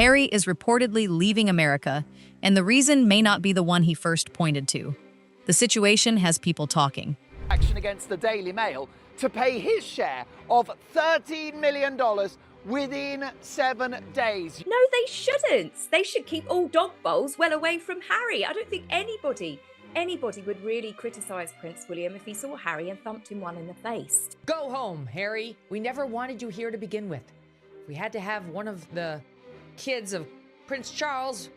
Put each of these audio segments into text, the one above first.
Harry is reportedly leaving America, and the reason may not be the one he first pointed to. The situation has people talking. Action against the Daily Mail to pay his share of $13 million within 7 days. No, they shouldn't. They should keep all dog bowls well away from Harry. I don't think anybody would really criticise Prince William if he saw Harry and thumped him one in the face. Go home, Harry. We never wanted you here to begin with. If we had to have one of the kids of Prince Charles,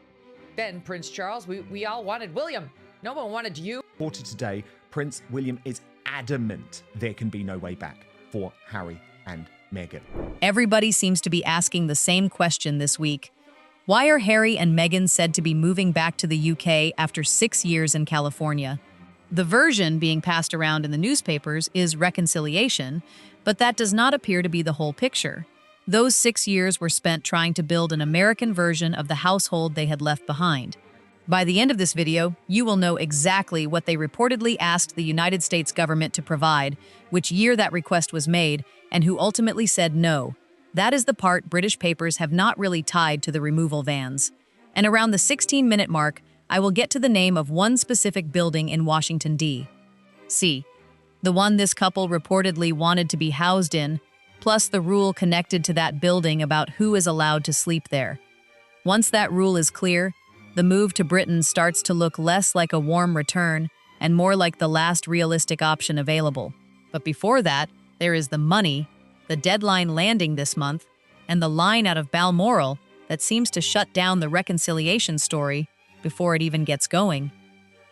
then Prince Charles, we all wanted William. No one wanted you. Reported today, Prince William is adamant there can be no way back for Harry and Meghan. Everybody seems to be asking the same question this week. Why are Harry and Meghan said to be moving back to the UK after 6 years in California? The version being passed around in the newspapers is reconciliation, but that does not appear to be the whole picture. Those 6 years were spent trying to build an American version of the household they had left behind. By the end of this video, you will know exactly what they reportedly asked the United States government to provide, which year that request was made, and who ultimately said no. That is the part British papers have not really tied to the removal vans. And around the 16-minute mark, I will get to the name of one specific building in Washington, D.C. The one this couple reportedly wanted to be housed in, plus the rule connected to that building about who is allowed to sleep there. Once that rule is clear, the move to Britain starts to look less like a warm return and more like the last realistic option available. But before that, there is the money, the deadline landing this month, and the line out of Balmoral that seems to shut down the reconciliation story before it even gets going.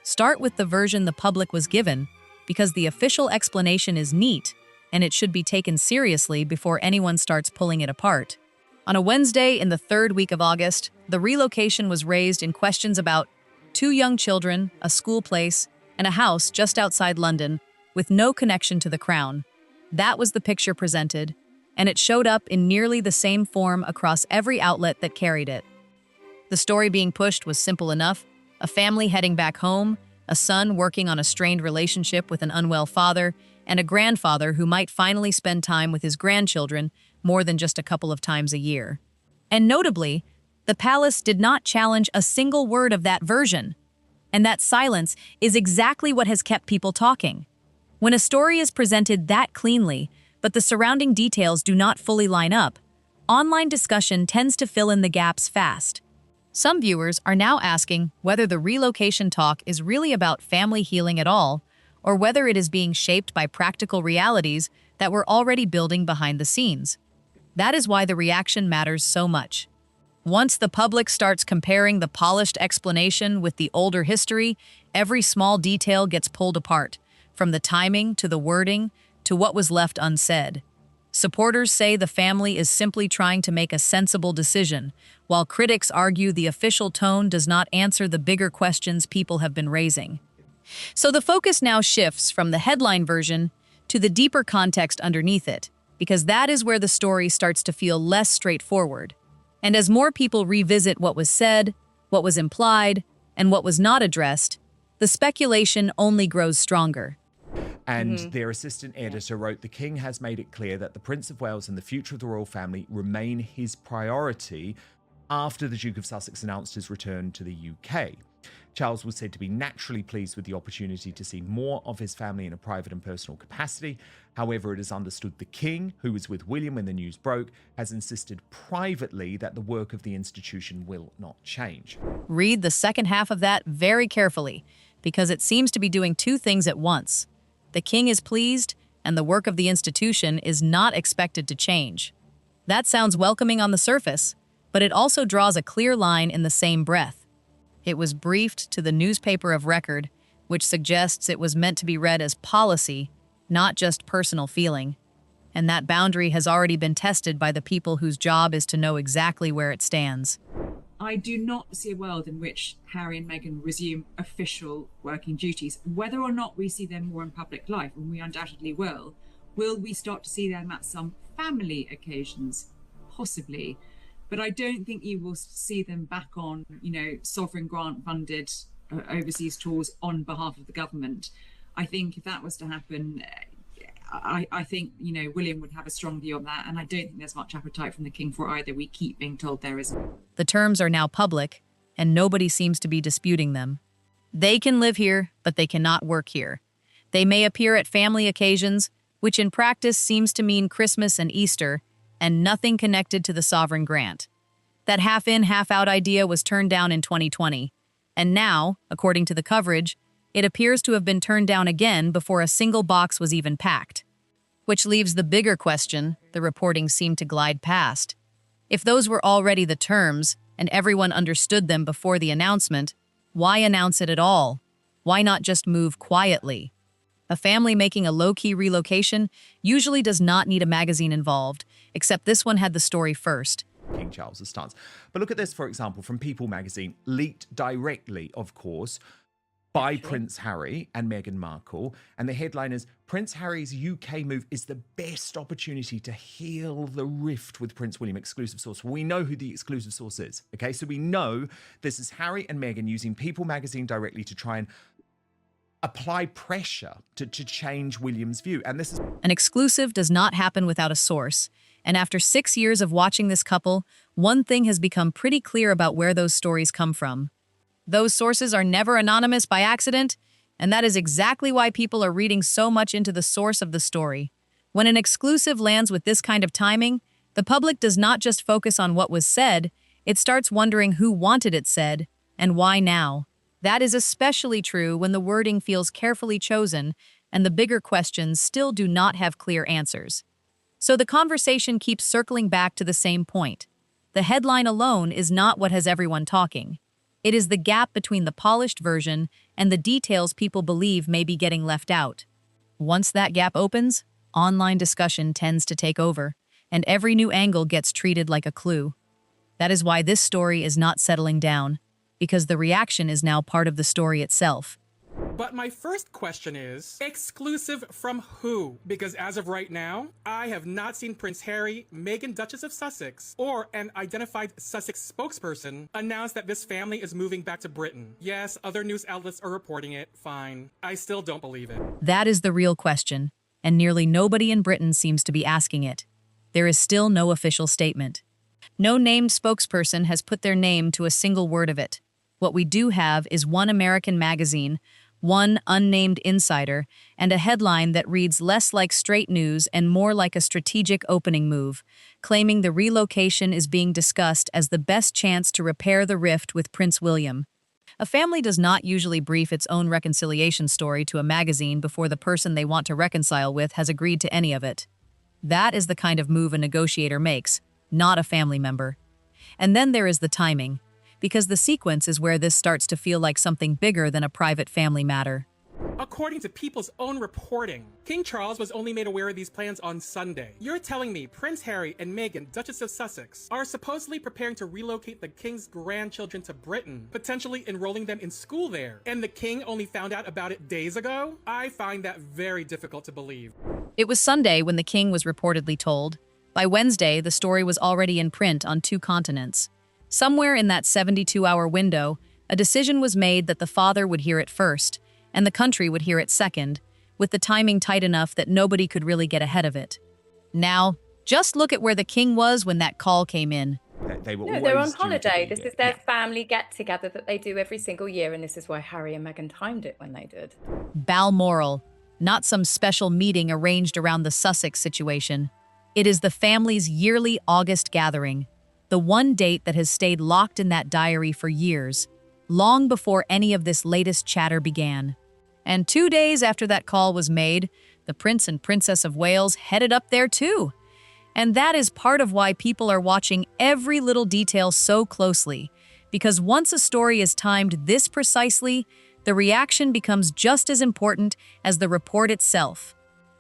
Start with the version the public was given, because the official explanation is neat, and it should be taken seriously before anyone starts pulling it apart. On a Wednesday in the third week of August, the relocation was raised in questions about 2 young children, a school place, and a house just outside London with no connection to the crown. That was the picture presented, and it showed up in nearly the same form across every outlet that carried it. The story being pushed was simple enough: a family heading back home, a son working on a strained relationship with an unwell father, and a grandfather who might finally spend time with his grandchildren more than just a couple of times a year. And notably, the palace did not challenge a single word of that version. And that silence is exactly what has kept people talking. When a story is presented that cleanly, but the surrounding details do not fully line up, online discussion tends to fill in the gaps fast. Some viewers are now asking whether the relocation talk is really about family healing at all, or whether it is being shaped by practical realities that were already building behind the scenes. That is why the reaction matters so much. Once the public starts comparing the polished explanation with the older history, every small detail gets pulled apart, from the timing to the wording to what was left unsaid. Supporters say the family is simply trying to make a sensible decision, while critics argue the official tone does not answer the bigger questions people have been raising. So the focus now shifts from the headline version to the deeper context underneath it, because that is where the story starts to feel less straightforward. And as more people revisit what was said, what was implied, and what was not addressed, the speculation only grows stronger. And their assistant editor wrote, "The King has made it clear that the Prince of Wales and the future of the royal family remain his priority after the Duke of Sussex announced his return to the UK. Charles was said to be naturally pleased with the opportunity to see more of his family in a private and personal capacity. However, it is understood the King, who was with William when the news broke, has insisted privately that the work of the institution will not change." Read the second half of that very carefully, because it seems to be doing two things at once. The King is pleased, and the work of the institution is not expected to change. That sounds welcoming on the surface, but it also draws a clear line in the same breath. It was briefed to the newspaper of record, which suggests it was meant to be read as policy, not just personal feeling. And that boundary has already been tested by the people whose job is to know exactly where it stands. I do not see a world in which Harry and Meghan resume official working duties. Whether or not we see them more in public life, and we undoubtedly will we start to see them at some family occasions? Possibly. But I don't think you will see them back on, sovereign grant funded overseas tours on behalf of the government. I think if that was to happen, I think, William would have a strong view on that, and I don't think there's much appetite from the king for either. We keep being told there isn't. The terms are now public, and nobody seems to be disputing them. They can live here, but they cannot work here. They may appear at family occasions, which in practice seems to mean Christmas and Easter, and nothing connected to the sovereign grant. That half-in, half-out idea was turned down in 2020, and now, according to the coverage, it appears to have been turned down again before a single box was even packed. Which leaves the bigger question the reporting seemed to glide past. If those were already the terms, and everyone understood them before the announcement, why announce it at all? Why not just move quietly? A family making a low-key relocation usually does not need a magazine involved, except this one had the story first. King Charles's stance. But look at this, for example, from People magazine, leaked directly, of course, by Prince Harry and Meghan Markle. And the headline is, Prince Harry's UK move is the best opportunity to heal the rift with Prince William. Exclusive source. We know who the exclusive source is. Okay, so we know this is Harry and Meghan using People magazine directly to try and apply pressure to change William's view. And this is... An exclusive does not happen without a source. And after 6 years of watching this couple, one thing has become pretty clear about where those stories come from. Those sources are never anonymous by accident, and that is exactly why people are reading so much into the source of the story. When an exclusive lands with this kind of timing, the public does not just focus on what was said, it starts wondering who wanted it said, and why now. That is especially true when the wording feels carefully chosen, and the bigger questions still do not have clear answers. So the conversation keeps circling back to the same point. The headline alone is not what has everyone talking. It is the gap between the polished version and the details people believe may be getting left out. Once that gap opens, online discussion tends to take over, and every new angle gets treated like a clue. That is why this story is not settling down, because the reaction is now part of the story itself. But my first question is, exclusive from who? Because as of right now, I have not seen Prince Harry, Meghan Duchess of Sussex, or an identified Sussex spokesperson announce that this family is moving back to Britain. Yes, other news outlets are reporting it, fine. I still don't believe it. That is the real question, and nearly nobody in Britain seems to be asking it. There is still no official statement. No named spokesperson has put their name to a single word of it. What we do have is one American magazine, one unnamed insider, and a headline that reads less like straight news and more like a strategic opening move, claiming the relocation is being discussed as the best chance to repair the rift with Prince William. A family does not usually brief its own reconciliation story to a magazine before the person they want to reconcile with has agreed to any of it. That is the kind of move a negotiator makes, not a family member. And then there is the timing, because the sequence is where this starts to feel like something bigger than a private family matter. According to People's own reporting, King Charles was only made aware of these plans on Sunday. You're telling me Prince Harry and Meghan, Duchess of Sussex, are supposedly preparing to relocate the king's grandchildren to Britain, potentially enrolling them in school there, and the king only found out about it days ago? I find that very difficult to believe. It was Sunday when the king was reportedly told. By Wednesday, the story was already in print on 2 continents. Somewhere in that 72-hour window, a decision was made that the father would hear it first, and the country would hear it second, with the timing tight enough that nobody could really get ahead of it. Now, just look at where the king was when that call came in. They were They're on always due to holiday. be This here. is their family get-together that they do every single year, and this is why Harry and Meghan timed it when they did. Balmoral, not some special meeting arranged around the Sussex situation. It is the family's yearly August gathering, the one date that has stayed locked in that diary for years, long before any of this latest chatter began. And 2 days after that call was made, the Prince and Princess of Wales headed up there too. And that is part of why people are watching every little detail so closely, because once a story is timed this precisely, the reaction becomes just as important as the report itself.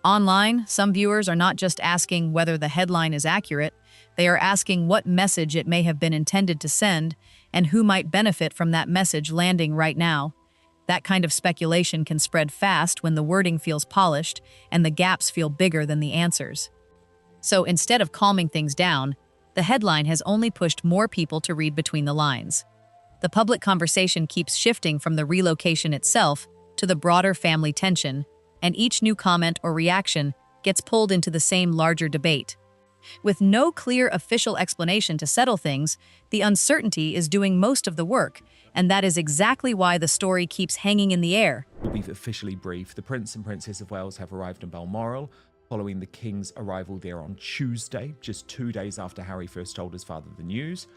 Online, some viewers are not just asking whether the headline is accurate, they are asking what message it may have been intended to send and who might benefit from that message landing right now. That kind of speculation can spread fast when the wording feels polished and the gaps feel bigger than the answers. So instead of calming things down, the headline has only pushed more people to read between the lines. The public conversation keeps shifting from the relocation itself to the broader family tension, and each new comment or reaction gets pulled into the same larger debate. With no clear official explanation to settle things, the uncertainty is doing most of the work, and that is exactly why the story keeps hanging in the air. We've officially briefed. The Prince and Princess of Wales have arrived in Balmoral, following the King's arrival there on Tuesday, just 2 days after Harry first told his father the news.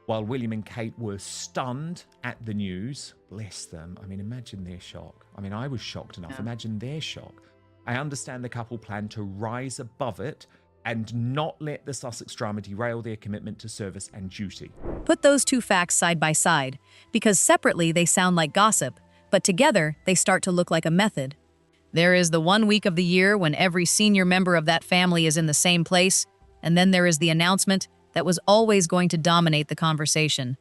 While William and Kate were stunned at the news, bless them. I mean, imagine their shock. I mean, I was shocked enough. Imagine their shock. I understand the couple plan to rise above it and not let the Sussex drama derail their commitment to service and duty. Put those two facts side by side, because separately they sound like gossip, but together they start to look like a method. There is the 1 week of the year when every senior member of that family is in the same place, and then there is the announcement that was always going to dominate the conversation.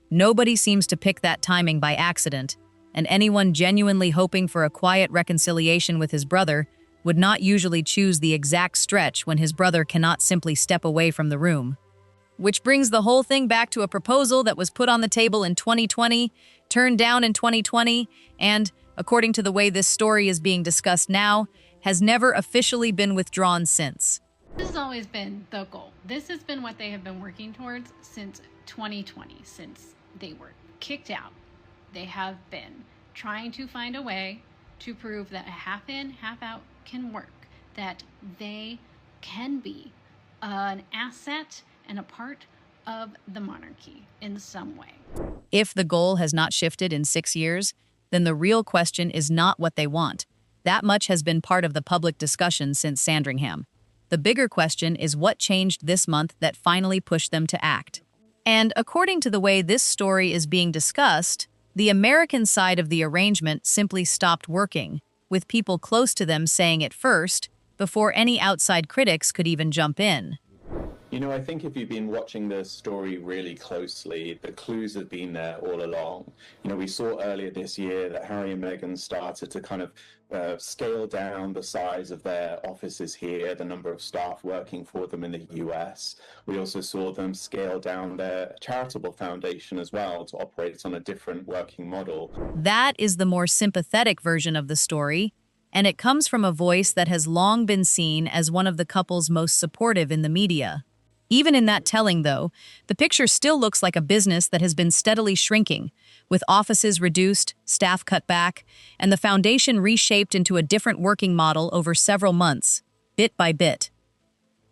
Nobody seems to pick that timing by accident, and anyone genuinely hoping for a quiet reconciliation with his brother would not usually choose the exact stretch when his brother cannot simply step away from the room. Which brings the whole thing back to a proposal that was put on the table in 2020, turned down in 2020, and, according to the way this story is being discussed now, has never officially been withdrawn since. This has always been the goal. This has been what they have been working towards since 2020, since they were kicked out. They have been trying to find a way to prove that a half in, half out can work, that they can be an asset and a part of the monarchy in some way. If the goal has not shifted in 6 years, then the real question is not what they want. That much has been part of the public discussion since Sandringham. The bigger question is what changed this month that finally pushed them to act. And according to the way this story is being discussed, the American side of the arrangement simply stopped working, with people close to them saying it first, before any outside critics could even jump in. You know, I think if you've been watching the story really closely, the clues have been there all along. You know, we saw earlier this year that Harry and Meghan started to kind of scale down the size of their offices here, the number of staff working for them in the US. We also saw them scale down their charitable foundation as well to operate on a different working model. That is the more sympathetic version of the story, and it comes from a voice that has long been seen as one of the couple's most supportive in the media. Even in that telling, though, the picture still looks like a business that has been steadily shrinking, with offices reduced, staff cut back, and the foundation reshaped into a different working model over several months, bit by bit.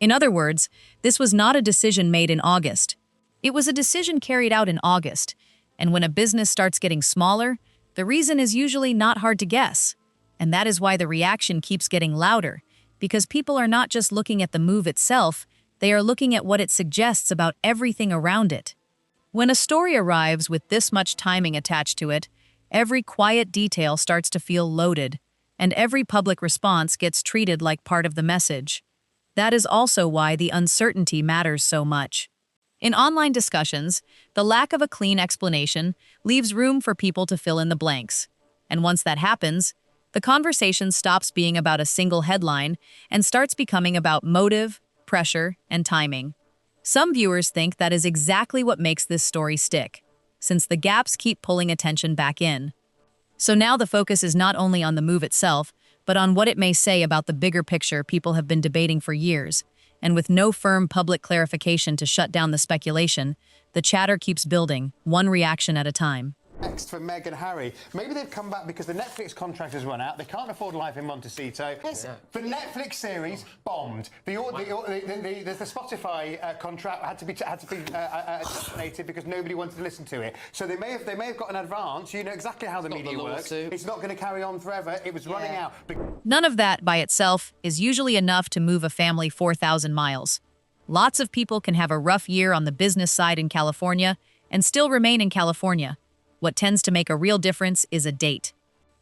In other words, this was not a decision made in August. It was a decision carried out in August, and when a business starts getting smaller, the reason is usually not hard to guess. And that is why the reaction keeps getting louder, because people are not just looking at the move itself, they are looking at what it suggests about everything around it. When a story arrives with this much timing attached to it, every quiet detail starts to feel loaded, and every public response gets treated like part of the message. That is also why the uncertainty matters so much. In online discussions, the lack of a clean explanation leaves room for people to fill in the blanks. And once that happens, the conversation stops being about a single headline and starts becoming about motive, pressure, and timing. Some viewers think that is exactly what makes this story stick, since the gaps keep pulling attention back in. So now the focus is not only on the move itself, but on what it may say about the bigger picture people have been debating for years. And with no firm public clarification to shut down the speculation, the chatter keeps building, one reaction at a time. Next for Meg and Harry. Maybe they've come back because the Netflix contract has run out. They can't afford life in Montecito. Yes. The Netflix series bombed. The Spotify contract had to be terminated because nobody wanted to listen to it. So they may have got an advance. You know exactly how the media works. It's not going to carry on forever. It was running out. None of that by itself is usually enough to move a family 4,000 miles. Lots of people can have a rough year on the business side in California and still remain in California. What tends to make a real difference is a date.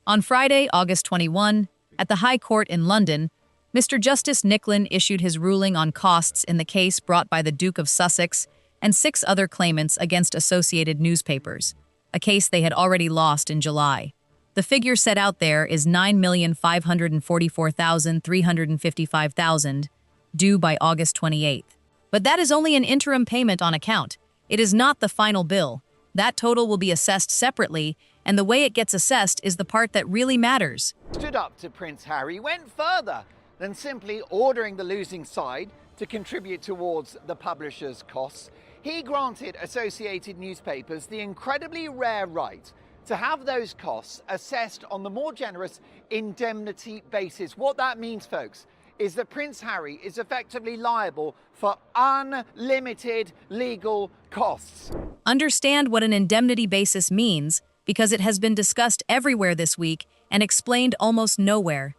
On Friday, August 21, at the High Court in London, Mr. Justice Nicklin issued his ruling on costs in the case brought by the Duke of Sussex and 6 other claimants against associated newspapers, a case they had already lost in July. The figure set out there is $9,544,355, due by August 28th. But that is only an interim payment on account. It is not the final bill. That total will be assessed separately, and the way it gets assessed is the part that really matters. Stood up to Prince Harry, went further than simply ordering the losing side to contribute towards the publisher's costs. He granted Associated Newspapers the incredibly rare right to have those costs assessed on the more generous indemnity basis. What that means, folks, is that Prince Harry is effectively liable for unlimited legal costs. Understand what an indemnity basis means, because it has been discussed everywhere this week and explained almost nowhere.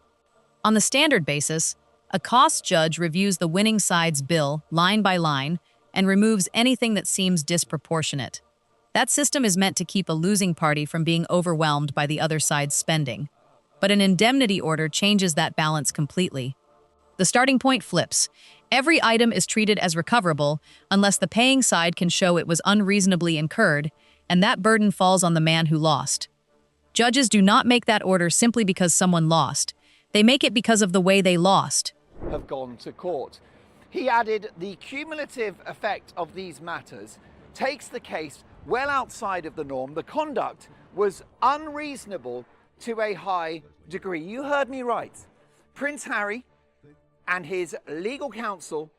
On the standard basis, a cost judge reviews the winning side's bill line by line and removes anything that seems disproportionate. That system is meant to keep a losing party from being overwhelmed by the other side's spending. But an indemnity order changes that balance completely. The starting point flips. Every item is treated as recoverable unless the paying side can show it was unreasonably incurred, and that burden falls on the man who lost. Judges do not make that order simply because someone lost. They make it because of the way they lost. Have gone to court. He added the cumulative effect of these matters takes the case well outside of the norm. The conduct was unreasonable to a high degree. You heard me right. Prince Harry and his legal counsel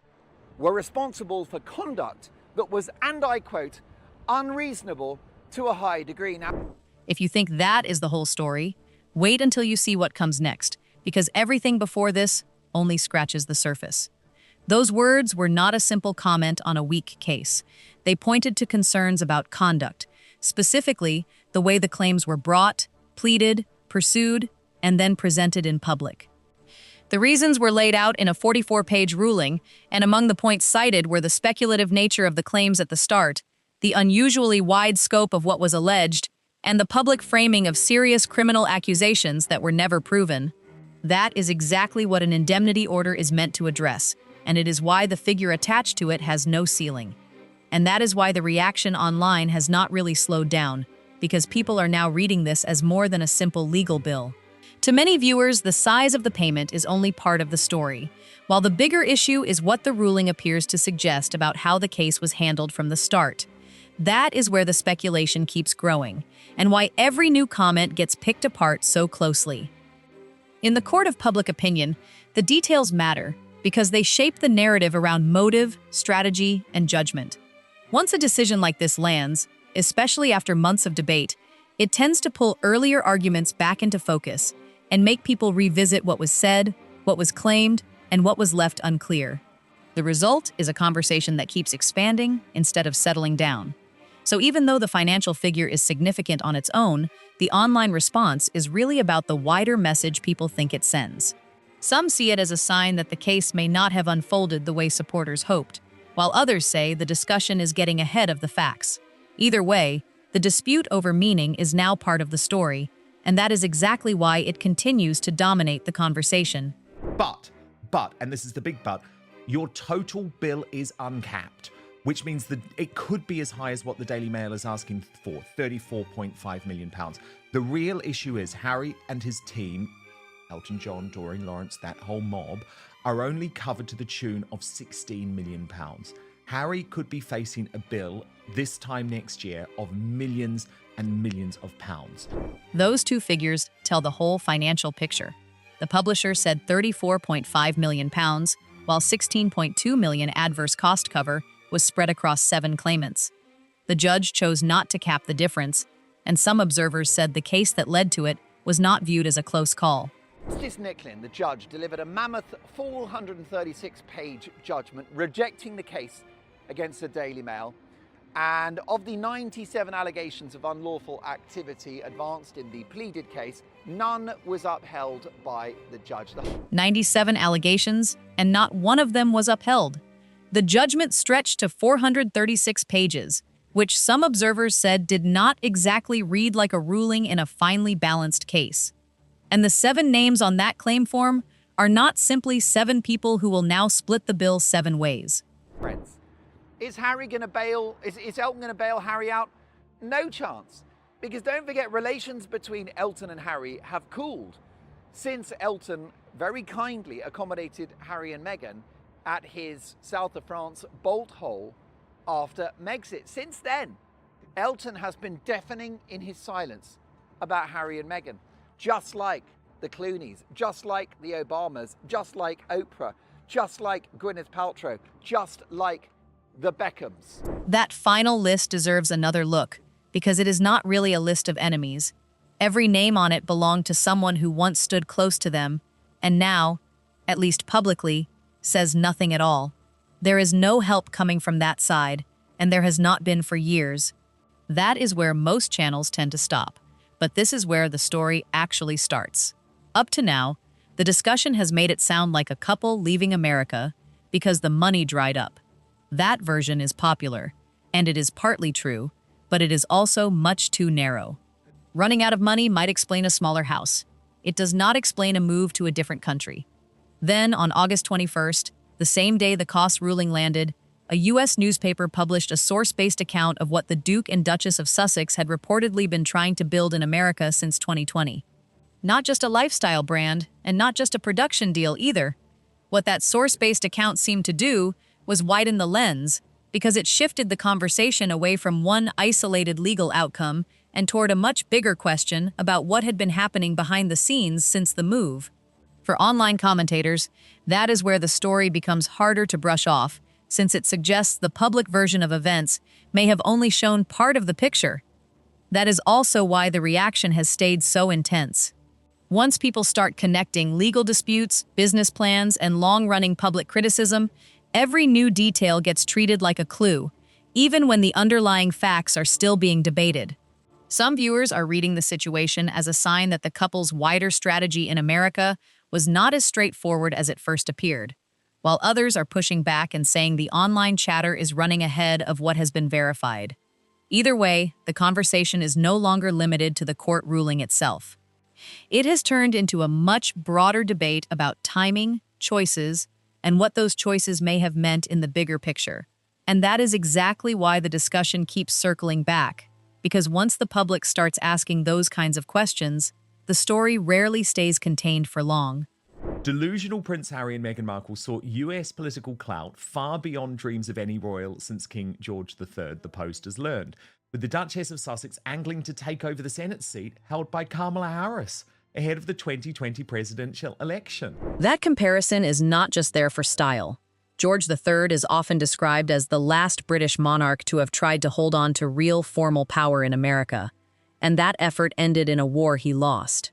were responsible for conduct that was, and I quote, unreasonable to a high degree. Now, if you think that is the whole story, wait until you see what comes next, because everything before this only scratches the surface. Those words were not a simple comment on a weak case. They pointed to concerns about conduct, specifically the way the claims were brought, pleaded, pursued, and then presented in public. The reasons were laid out in a 44-page ruling, and among the points cited were the speculative nature of the claims at the start, the unusually wide scope of what was alleged, and the public framing of serious criminal accusations that were never proven. That is exactly what an indemnity order is meant to address, and it is why the figure attached to it has no ceiling. And that is why the reaction online has not really slowed down, because people are now reading this as more than a simple legal bill. To many viewers, the size of the payment is only part of the story, while the bigger issue is what the ruling appears to suggest about how the case was handled from the start. That is where the speculation keeps growing, and why every new comment gets picked apart so closely. In the court of public opinion, the details matter because they shape the narrative around motive, strategy, and judgment. Once a decision like this lands, especially after months of debate, it tends to pull earlier arguments back into focus and make people revisit what was said, what was claimed, and what was left unclear. The result is a conversation that keeps expanding instead of settling down. So even though the financial figure is significant on its own, the online response is really about the wider message people think it sends. Some see it as a sign that the case may not have unfolded the way supporters hoped, while others say the discussion is getting ahead of the facts. Either way, the dispute over meaning is now part of the story, and that is exactly why it continues to dominate the conversation. But, and this is the big but, your total bill is uncapped, which means that it could be as high as what the Daily Mail is asking for, £34.5 million. The real issue is Harry and his team, Elton John, Doreen Lawrence, that whole mob, are only covered to the tune of £16 million. Harry could be facing a bill this time next year of millions and millions of pounds. Those two figures tell the whole financial picture. The publisher said £34.5 million, while £16.2 million adverse cost cover was spread across 7 claimants. The judge chose not to cap the difference, and some observers said the case that led to it was not viewed as a close call. Justice Nicklin, the judge, delivered a mammoth 436-page judgment rejecting the case against the Daily Mail. And of the 97 allegations of unlawful activity advanced in the pleaded case, none was upheld by the judge. 97 allegations, and not one of them was upheld. The judgment stretched to 436 pages, which some observers said did not exactly read like a ruling in a finely balanced case. And the 7 names on that claim form are not simply 7 people who will now split the bill 7 ways. Friends, is Harry going to bail? Is Elton going to bail Harry out? No chance. Because don't forget, relations between Elton and Harry have cooled since Elton very kindly accommodated Harry and Meghan at his South of France bolt hole after Megxit. Since then, Elton has been deafening in his silence about Harry and Meghan, just like the Clooneys, just like the Obamas, just like Oprah, just like Gwyneth Paltrow, just like the Beckhams. That final list deserves another look, because it is not really a list of enemies. Every name on it belonged to someone who once stood close to them, and now, at least publicly, says nothing at all. There is no help coming from that side, and there has not been for years. That is where most channels tend to stop, but this is where the story actually starts. Up to now, the discussion has made it sound like a couple leaving America because the money dried up. That version is popular, and it is partly true, but it is also much too narrow. Running out of money might explain a smaller house. It does not explain a move to a different country. Then, on August 21st, the same day the cost ruling landed, a U.S. newspaper published a source-based account of what the Duke and Duchess of Sussex had reportedly been trying to build in America since 2020. Not just a lifestyle brand, and not just a production deal either. What that source-based account seemed to do was widen the lens, because it shifted the conversation away from one isolated legal outcome and toward a much bigger question about what had been happening behind the scenes since the move. For online commentators, that is where the story becomes harder to brush off, since it suggests the public version of events may have only shown part of the picture. That is also why the reaction has stayed so intense. Once people start connecting legal disputes, business plans, and long-running public criticism, every new detail gets treated like a clue, even when the underlying facts are still being debated. Some viewers are reading the situation as a sign that the couple's wider strategy in America was not as straightforward as it first appeared, while others are pushing back and saying the online chatter is running ahead of what has been verified. Either way, the conversation is no longer limited to the court ruling itself. It has turned into a much broader debate about timing, choices, and what those choices may have meant in the bigger picture. And that is exactly why the discussion keeps circling back, because once the public starts asking those kinds of questions, the story rarely stays contained for long. Delusional Prince Harry and Meghan Markle sought US political clout far beyond dreams of any royal since King George III, the Post has learned, with the Duchess of Sussex angling to take over the Senate seat held by Kamala Harris ahead of the 2020 presidential election. That comparison is not just there for style. George III is often described as the last British monarch to have tried to hold on to real formal power in America, and that effort ended in a war he lost.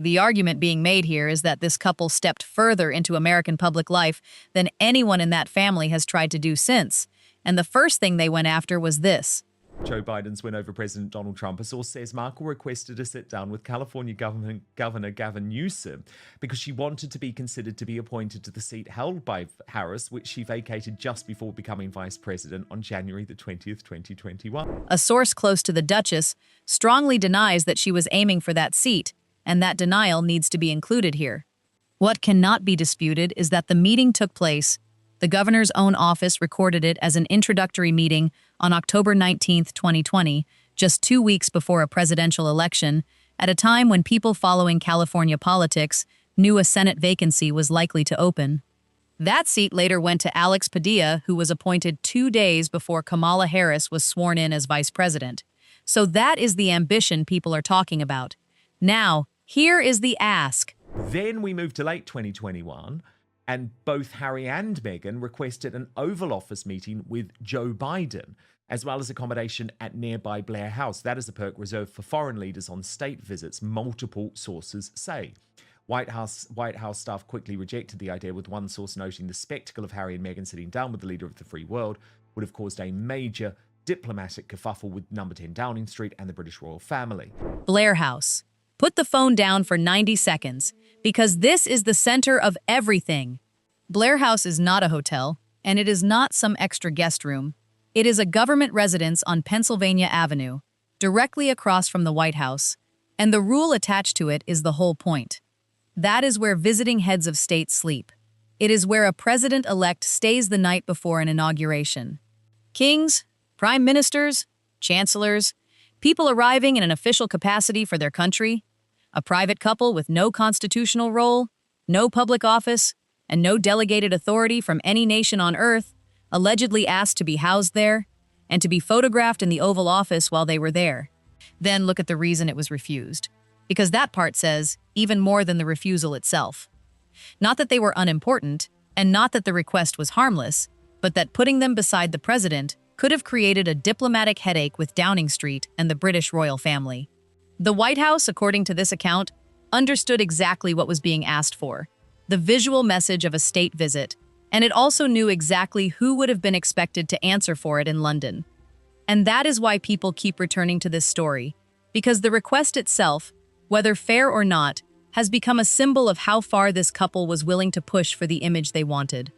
The argument being made here is that this couple stepped further into American public life than anyone in that family has tried to do since, and the first thing they went after was this. Joe Biden's win over President Donald Trump. A source says Markle requested a sit-down with California Governor Gavin Newsom because she wanted to be considered to be appointed to the seat held by Harris, which she vacated just before becoming vice president on January the 20th, 2021. A source close to the Duchess strongly denies that she was aiming for that seat, and that denial needs to be included here. What cannot be disputed is that the meeting took place. The governor's own office recorded it as an introductory meeting on October 19, 2020, just 2 weeks before a presidential election, at a time when people following California politics knew a Senate vacancy was likely to open. That seat later went to Alex Padilla, who was appointed 2 days before Kamala Harris was sworn in as vice president. So that is the ambition people are talking about. Now, here is the ask. Then we moved to late 2021, and both Harry and Meghan requested an Oval Office meeting with Joe Biden, as well as accommodation at nearby Blair House. That is a perk reserved for foreign leaders on state visits, multiple sources say. White House staff quickly rejected the idea, with one source noting the spectacle of Harry and Meghan sitting down with the leader of the free world would have caused a major diplomatic kerfuffle with number 10 Downing Street and the British royal family. Blair House. Put the phone down for 90 seconds, because this is the center of everything. Blair House is not a hotel, and it is not some extra guest room. It is a government residence on Pennsylvania Avenue, directly across from the White House, and the rule attached to it is the whole point. That is where visiting heads of state sleep. It is where a president-elect stays the night before an inauguration. Kings, prime ministers, chancellors, people arriving in an official capacity for their country, a private couple with no constitutional role, no public office, and no delegated authority from any nation on earth, allegedly asked to be housed there, and to be photographed in the Oval Office while they were there. Then look at the reason it was refused. because that part says even more than the refusal itself. Not that they were unimportant, and not that the request was harmless, but that putting them beside the president could have created a diplomatic headache with Downing Street and the British royal family. The White House, according to this account, understood exactly what was being asked for, the visual message of a state visit, and it also knew exactly who would have been expected to answer for it in London. And that is why people keep returning to this story, because the request itself, whether fair or not, has become a symbol of how far this couple was willing to push for the image they wanted.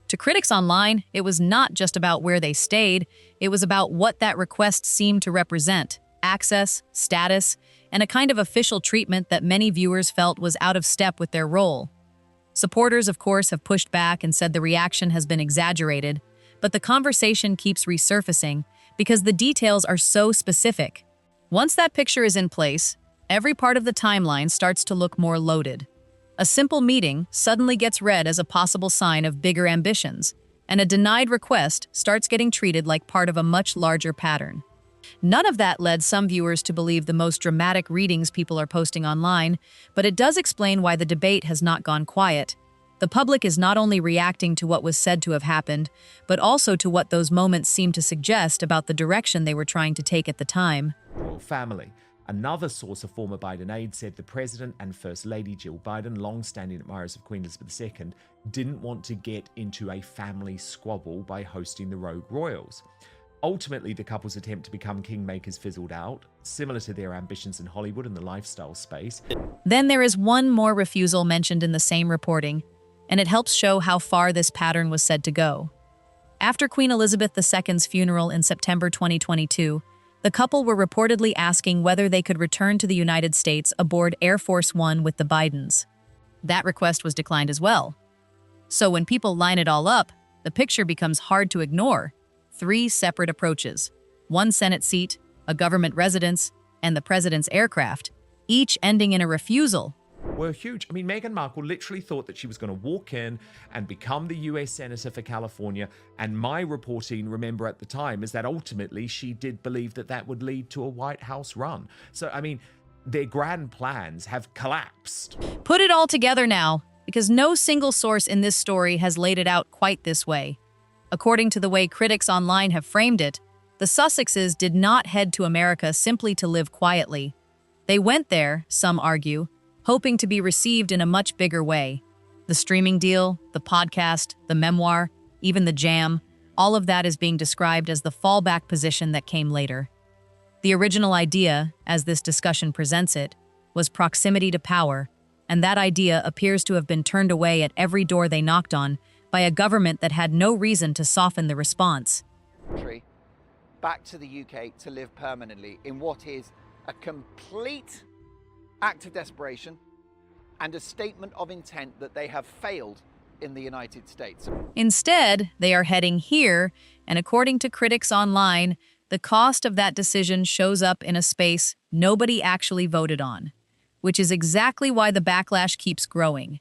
To critics online, it was not just about where they stayed, it was about what that request seemed to represent: access, status, and a kind of official treatment that many viewers felt was out of step with their role. Supporters, of course, have pushed back and said the reaction has been exaggerated, but the conversation keeps resurfacing because the details are so specific. Once that picture is in place, every part of the timeline starts to look more loaded. A simple meeting suddenly gets read as a possible sign of bigger ambitions, and a denied request starts getting treated like part of a much larger pattern. None of that led some viewers to believe the most dramatic readings people are posting online, but it does explain why the debate has not gone quiet. The public is not only reacting to what was said to have happened, but also to what those moments seem to suggest about the direction they were trying to take at the time. Royal family. Another source of former Biden aide said the President and First Lady Jill Biden, long-standing admirers of Queen Elizabeth II, didn't want to get into a family squabble by hosting the rogue royals. Ultimately, the couple's attempt to become kingmakers fizzled out, similar to their ambitions in Hollywood and the lifestyle space. Then there is one more refusal mentioned in the same reporting, and it helps show how far this pattern was said to go. After Queen Elizabeth II's funeral in September 2022, the couple were reportedly asking whether they could return to the United States aboard Air Force One with the Bidens. That request was declined as well. So when people line it all up, the picture becomes hard to ignore. 3 separate approaches: one Senate seat, a government residence, and the president's aircraft, each ending in a refusal. Were huge. I mean, Meghan Markle literally thought that she was going to walk in and become the US Senator for California. And my reporting, remember at the time, is that ultimately she did believe that that would lead to a White House run. So, I mean, their grand plans have collapsed. Put it all together now, because no single source in this story has laid it out quite this way. According to the way critics online have framed it, the Sussexes did not head to America simply to live quietly. They went there, some argue, hoping to be received in a much bigger way. The streaming deal, the podcast, the memoir, even the jam, all of that is being described as the fallback position that came later. The original idea, as this discussion presents it, was proximity to power, and that idea appears to have been turned away at every door they knocked on by a government that had no reason to soften the response. Back to the UK to live permanently in what is a complete act of desperation and a statement of intent that they have failed in the United States. Instead, they are heading here, and according to critics online, the cost of that decision shows up in a space nobody actually voted on, which is exactly why the backlash keeps growing.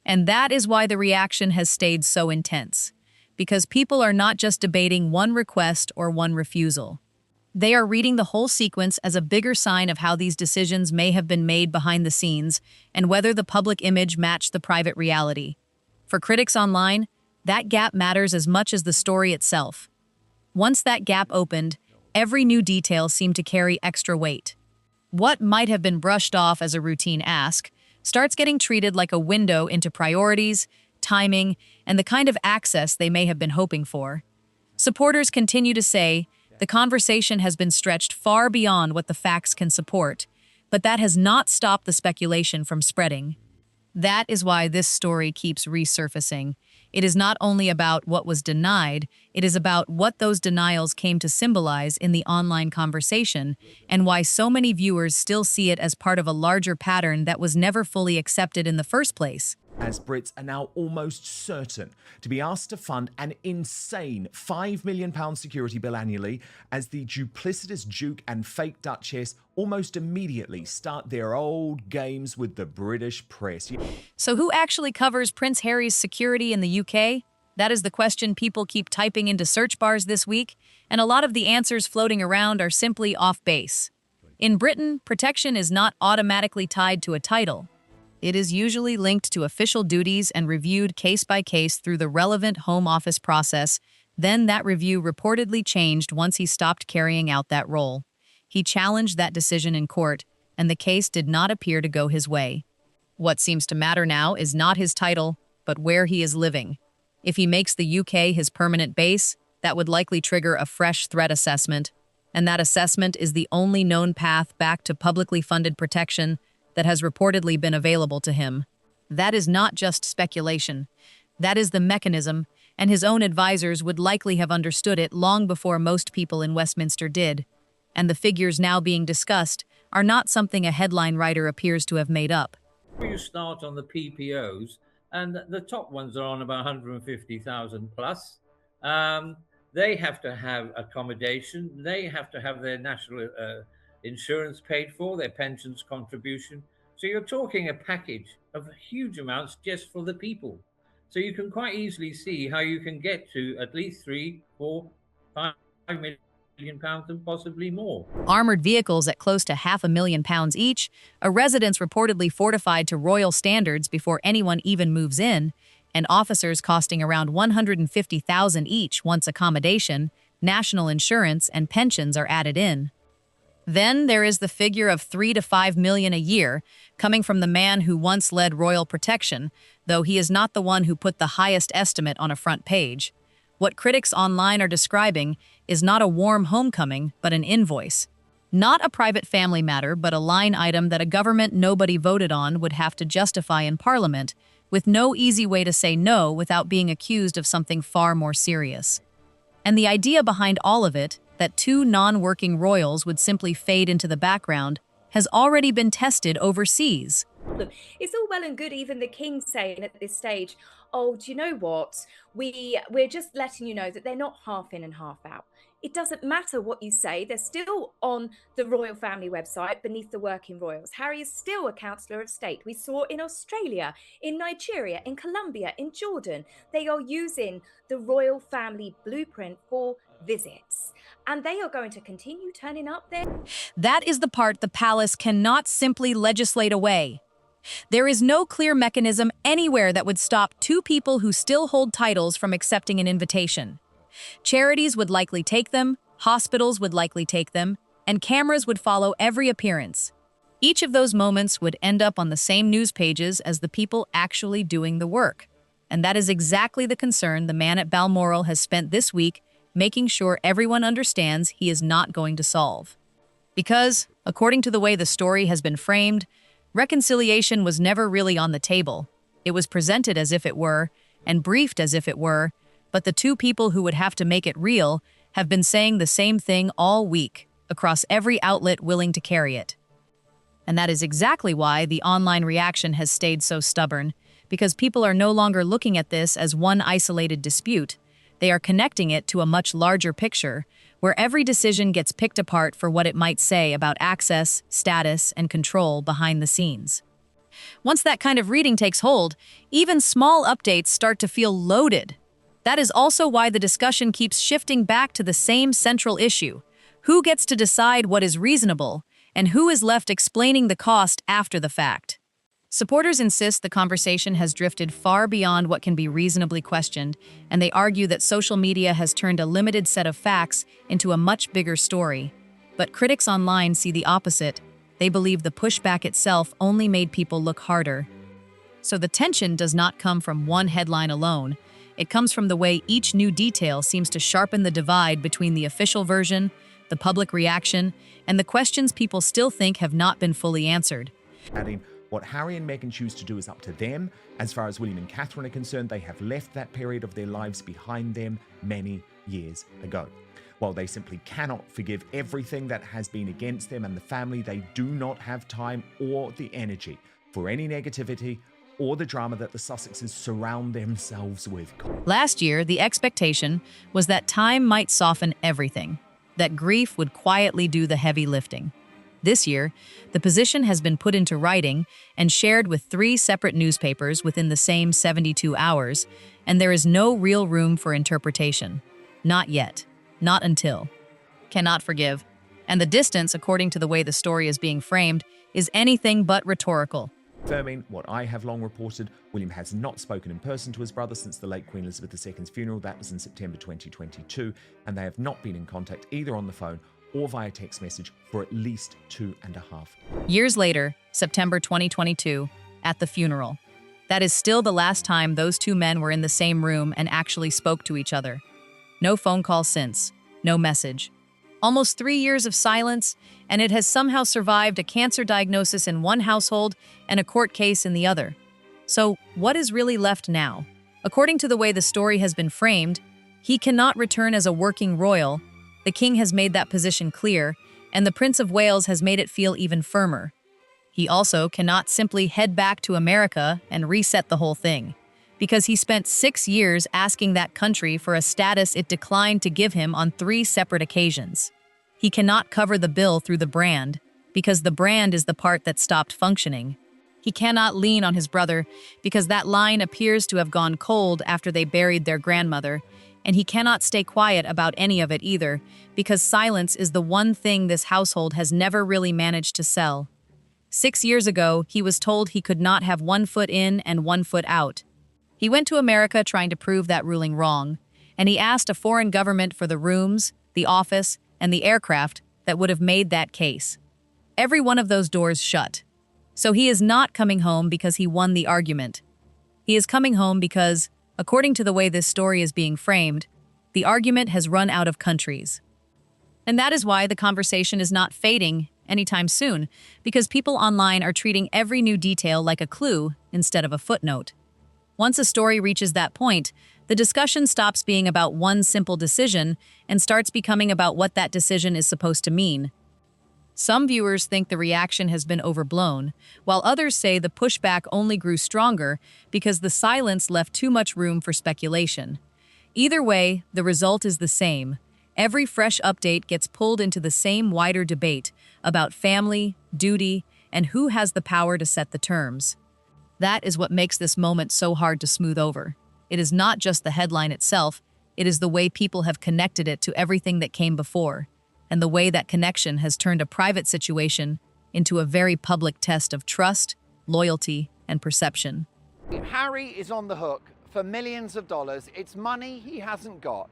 And that is why the reaction has stayed so intense, because people are not just debating one request or one refusal. They are reading the whole sequence as a bigger sign of how these decisions may have been made behind the scenes and whether the public image matched the private reality. For critics online, that gap matters as much as the story itself. Once that gap opened, every new detail seemed to carry extra weight. What might have been brushed off as a routine ask starts getting treated like a window into priorities, timing, and the kind of access they may have been hoping for. Supporters continue to say, the conversation has been stretched far beyond what the facts can support, but that has not stopped the speculation from spreading. That is why this story keeps resurfacing. It is not only about what was denied, it is about what those denials came to symbolize in the online conversation, and why so many viewers still see it as part of a larger pattern that was never fully accepted in the first place. As Brits are now almost certain to be asked to fund an insane £5 million security bill annually as the duplicitous Duke and fake Duchess almost immediately start their old games with the British press. So who actually covers Prince Harry's security in the UK? That is the question people keep typing into search bars this week, and a lot of the answers floating around are simply off base. In Britain, protection is not automatically tied to a title. It is usually linked to official duties and reviewed case by case through the relevant Home Office process. Then that review reportedly changed once he stopped carrying out that role. He challenged that decision in court, and the case did not appear to go his way. What seems to matter now is not his title, but where he is living. If he makes the UK his permanent base, that would likely trigger a fresh threat assessment, and that assessment is the only known path back to publicly funded protection that has reportedly been available to him. That is not just speculation. That is the mechanism, and his own advisors would likely have understood it long before most people in Westminster did. And the figures now being discussed are not something a headline writer appears to have made up. You start on the PPOs, and the top ones are on about 150,000 plus. They have to have accommodation. They have to have their national insurance paid for, their pensions contribution. So you're talking a package of huge amounts just for the people. So you can quite easily see how you can get to at least 3, 4, 5 million pounds and possibly more. Armored vehicles at close to £500,000 each, a residence reportedly fortified to royal standards before anyone even moves in, and officers costing around £150,000 each once accommodation, national insurance, and pensions are added in. Then there is the figure of 3 to 5 million a year, coming from the man who once led royal protection, though he is not the one who put the highest estimate on a front page. What critics online are describing is not a warm homecoming, but an invoice. Not a private family matter, but a line item that a government nobody voted on would have to justify in Parliament, with no easy way to say no without being accused of something far more serious. And the idea behind all of it, that 2 non-working royals would simply fade into the background, has already been tested overseas. It's all well and good, even the king saying at this stage, oh, do you know what? We're just letting you know that they're not half in and half out. It doesn't matter what you say. They're still on the royal family website beneath the working royals. Harry is still a councillor of state. We saw in Australia, in Nigeria, in Colombia, in Jordan. They are using the royal family blueprint for visits. And they are going to continue turning up there. That is the part the palace cannot simply legislate away. There is no clear mechanism anywhere that would stop 2 people who still hold titles from accepting an invitation. Charities would likely take them, hospitals would likely take them, and cameras would follow every appearance. Each of those moments would end up on the same news pages as the people actually doing the work. And that is exactly the concern the man at Balmoral has spent this week making sure everyone understands he is not going to solve. Because, according to the way the story has been framed, reconciliation was never really on the table. It was presented as if it were, and briefed as if it were, but the 2 people who would have to make it real have been saying the same thing all week, across every outlet willing to carry it. And that is exactly why the online reaction has stayed so stubborn, because people are no longer looking at this as one isolated dispute. They are connecting it to a much larger picture, where every decision gets picked apart for what it might say about access, status, and control behind the scenes. Once that kind of reading takes hold, even small updates start to feel loaded. That is also why the discussion keeps shifting back to the same central issue: who gets to decide what is reasonable, and who is left explaining the cost after the fact. Supporters insist the conversation has drifted far beyond what can be reasonably questioned, and they argue that social media has turned a limited set of facts into a much bigger story. But critics online see the opposite. They believe the pushback itself only made people look harder. So the tension does not come from one headline alone. It comes from the way each new detail seems to sharpen the divide between the official version, the public reaction, and the questions people still think have not been fully answered. Adding, what Harry and Meghan choose to do is up to them. As far as William and Catherine are concerned, they have left that period of their lives behind them many years ago. While they simply cannot forgive everything that has been against them and the family, they do not have time or the energy for any negativity or the drama that the Sussexes surround themselves with. Last year, the expectation was that time might soften everything, that grief would quietly do the heavy lifting. This year, the position has been put into writing and shared with 3 separate newspapers within the same 72 hours, and there is no real room for interpretation. Not yet. Not until. Cannot forgive. And the distance, according to the way the story is being framed, is anything but rhetorical. Confirming what I have long reported, William has not spoken in person to his brother since the late Queen Elizabeth II's funeral. That was in September 2022, and they have not been in contact either on the phone or via text message for at least 2.5 years later, September 2022, at the funeral. That is still the last time those two men were in the same room and actually spoke to each other. No phone call since, no message. Almost 3 years of silence, and it has somehow survived a cancer diagnosis in one household and a court case in the other. So, what is really left now? According to the way the story has been framed, he cannot return as a working royal. The king has made that position clear, and the Prince of Wales has made it feel even firmer. He also cannot simply head back to America and reset the whole thing, because he spent 6 years asking that country for a status it declined to give him on 3 separate occasions. He cannot cover the bill through the brand, because the brand is the part that stopped functioning. He cannot lean on his brother, because that line appears to have gone cold after they buried their grandmother, and he cannot stay quiet about any of it either, because silence is the one thing this household has never really managed to sell. 6 years ago, he was told he could not have 1 foot in and 1 foot out. He went to America trying to prove that ruling wrong, and he asked a foreign government for the rooms, the office, and the aircraft that would have made that case. Every one of those doors shut. So he is not coming home because he won the argument. He is coming home because, according to the way this story is being framed, the argument has run out of countries. And that is why the conversation is not fading anytime soon, because people online are treating every new detail like a clue instead of a footnote. Once a story reaches that point, the discussion stops being about one simple decision and starts becoming about what that decision is supposed to mean. Some viewers think the reaction has been overblown, while others say the pushback only grew stronger because the silence left too much room for speculation. Either way, the result is the same. Every fresh update gets pulled into the same wider debate about family, duty, and who has the power to set the terms. That is what makes this moment so hard to smooth over. It is not just the headline itself, it is the way people have connected it to everything that came before, and the way that connection has turned a private situation into a very public test of trust, loyalty, and perception. Harry is on the hook for millions of dollars. It's money he hasn't got,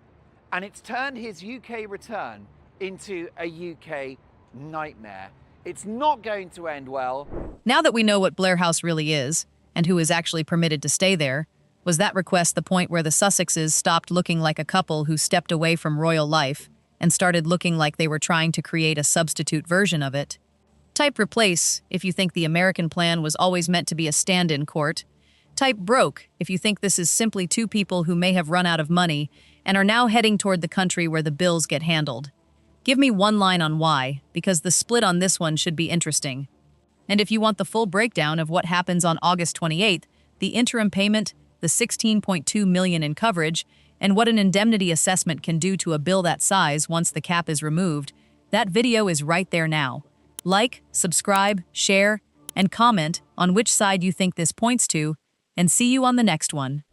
and it's turned his UK return into a UK nightmare. It's not going to end well. Now that we know what Blair House really is, and who is actually permitted to stay there, was that request the point where the Sussexes stopped looking like a couple who stepped away from royal life and started looking like they were trying to create a substitute version of it? Type replace if you think the American plan was always meant to be a stand-in court. Type broke if you think this is simply 2 people who may have run out of money and are now heading toward the country where the bills get handled. Give me one line on why, because the split on this one should be interesting. And if you want the full breakdown of what happens on August 28th, the interim payment, the $16.2 million in coverage, and what an indemnity assessment can do to a bill that size once the cap is removed, that video is right there now. Like, subscribe, share, and comment on which side you think this points to, and see you on the next one.